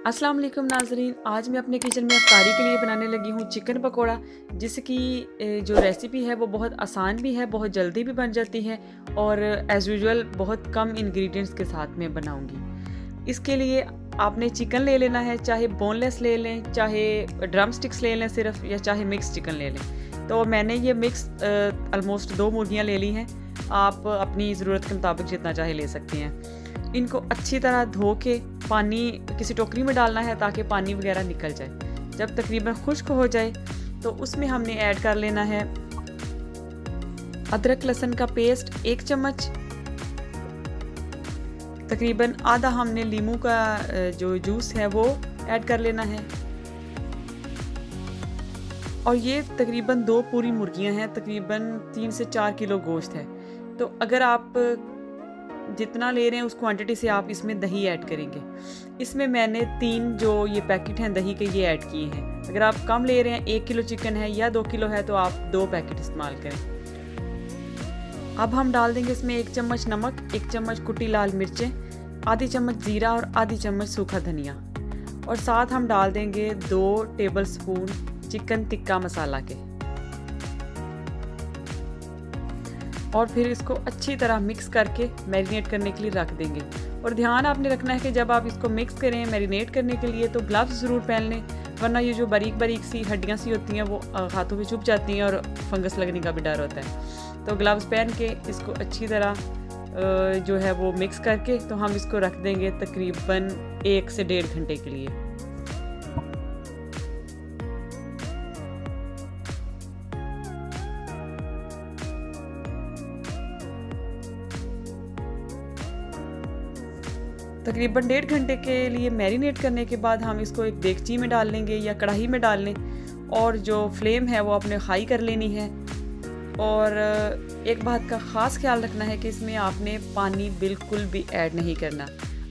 अस्सलाम वालेकुम नाज़रीन, आज मैं अपने किचन में अफ्तारी के लिए बनाने लगी हूँ चिकन पकोड़ा, जिसकी जो रेसिपी है वो बहुत आसान भी है, बहुत जल्दी भी बन जाती है और एज़ यूजुअल बहुत कम इंग्रेडिएंट्स के साथ मैं बनाऊँगी। इसके लिए आपने चिकन ले लेना है, चाहे बोनलेस ले लें, चाहे ड्रम स्टिक्स ले लें सिर्फ, या चाहे मिक्स चिकन ले लें। तो मैंने ये मिक्स ऑलमोस्ट 2 मुर्गियाँ ले ली हैं। आप अपनी ज़रूरत के मुताबिक जितना चाहे ले सकते हैं। इनको अच्छी तरह धो के पानी किसी टोकरी में डालना है ताकि पानी वगैरह निकल जाए। जब तकरीबन खुश्क हो जाए तो उसमें हमने ऐड कर लेना है अदरक लहसुन का पेस्ट 1 चम्मच, तकरीबन आधा हमने लीमू का जो जूस है वो ऐड कर लेना है। और ये तकरीबन 2 पूरी मुर्गियां हैं, तकरीबन 3 से 4 किलो गोश्त है। तो अगर आप जितना ले रहे हैं उस क्वांटिटी से आप इसमें दही ऐड करेंगे। इसमें मैंने 3 जो ये पैकेट हैं दही के ये ऐड किए हैं। अगर आप कम ले रहे हैं, 1 किलो चिकन है या 2 किलो है, तो आप 2 पैकेट इस्तेमाल करें। अब हम डाल देंगे इसमें 1 चम्मच नमक, 1 चम्मच कुटी लाल मिर्चें, आधी चम्मच जीरा और आधी चम्मच सूखा धनिया, और साथ हम डाल देंगे 2 table spoon chicken tikka masala के। और फिर इसको अच्छी तरह मिक्स करके मैरिनेट करने के लिए रख देंगे। और ध्यान आपने रखना है कि जब आप इसको मिक्स करें मैरिनेट करने के लिए तो ग्लव्स ज़रूर पहन लें, वरना ये जो बारीक बारीक सी हड्डियाँ सी होती हैं वो हाथों पे चुभ जाती हैं और फंगस लगने का भी डर होता है। तो ग्लव्स पहन के इसको अच्छी तरह जो है वो मिक्स करके तो हम इसको रख देंगे तकरीबन 1 से 1.5 घंटे के लिए। तकरीबन 1.5 घंटे के लिए मैरिनेट करने के बाद हम इसको एक देगची में डाल लेंगे या कढ़ाई में डाल लें, और जो फ्लेम है वो अपने हाई कर लेनी है। और एक बात का ख़ास ख्याल रखना है कि इसमें आपने पानी बिल्कुल भी ऐड नहीं करना।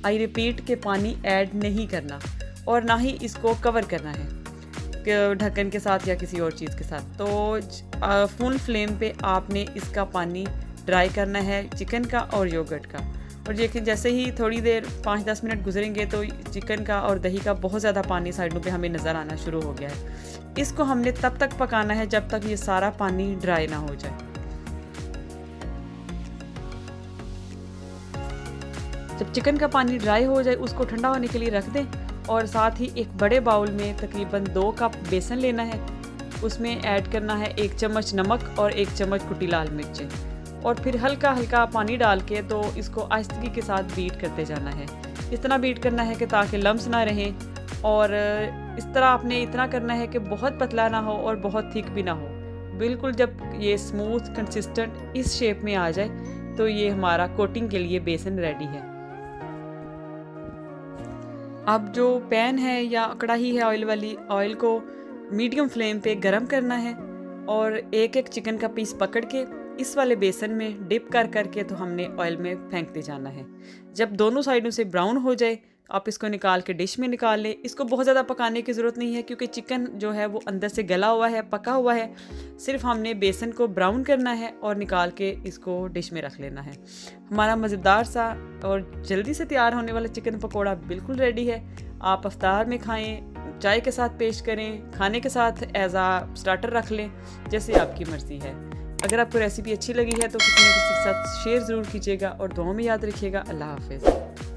आई रिपीट के पानी ऐड नहीं करना, और ना ही इसको कवर करना है ढक्कन के साथ या किसी और चीज़ के साथ। तो फुल फ्लेम पे आपने इसका पानी ड्राई करना है, चिकन का और योगर्ट का। और देखिए जैसे ही थोड़ी देर 5-10 मिनट गुजरेंगे तो चिकन का और दही का बहुत ज़्यादा पानी साइडों पे हमें नज़र आना शुरू हो गया है। इसको हमने तब तक पकाना है जब तक ये सारा पानी ड्राई ना हो जाए। जब चिकन का पानी ड्राई हो जाए उसको ठंडा होने के लिए रख दें, और साथ ही एक बड़े बाउल में तकरीबन 2 कप बेसन लेना है। उसमें ऐड करना है 1 चम्मच नमक और 1 चम्मच कुटी लाल मिर्चें, और फिर हल्का हल्का पानी डाल के तो इसको आहिस्तगी के साथ बीट करते जाना है। इतना बीट करना है कि ताकि लम्स ना रहें, और इस तरह आपने इतना करना है कि बहुत पतला ना हो और बहुत थिक भी ना हो। बिल्कुल जब ये स्मूथ कंसिस्टेंट इस शेप में आ जाए तो ये हमारा कोटिंग के लिए बेसन रेडी है। अब जो पैन है या कढ़ाई है ऑयल वाली, ऑयल को मीडियम फ्लेम पे गरम करना है, और एक एक चिकन का पीस पकड़ के इस वाले बेसन में डिप कर करके तो हमने ऑयल में फेंकते जाना है। जब दोनों साइडों से ब्राउन हो जाए आप इसको निकाल के डिश में निकाल लें। इसको बहुत ज़्यादा पकाने की ज़रूरत नहीं है क्योंकि चिकन जो है वो अंदर से गला हुआ है, पका हुआ है। सिर्फ हमने बेसन को ब्राउन करना है और निकाल के इसको डिश में रख लेना है। हमारा मज़ेदार सा और जल्दी से तैयार होने वाला चिकन पकौड़ा बिल्कुल रेडी है। आप इफ्तार में खाएँ, चाय के साथ पेश करें, खाने के साथ एज आ स्टार्टर रख लें, जैसे आपकी मर्ज़ी है। अगर आपको रेसिपी अच्छी लगी है तो किसी न किसी के साथ शेयर ज़रूर कीजिएगा, और दुआओं में याद रखिएगा। अल्लाह हाफ़िज़।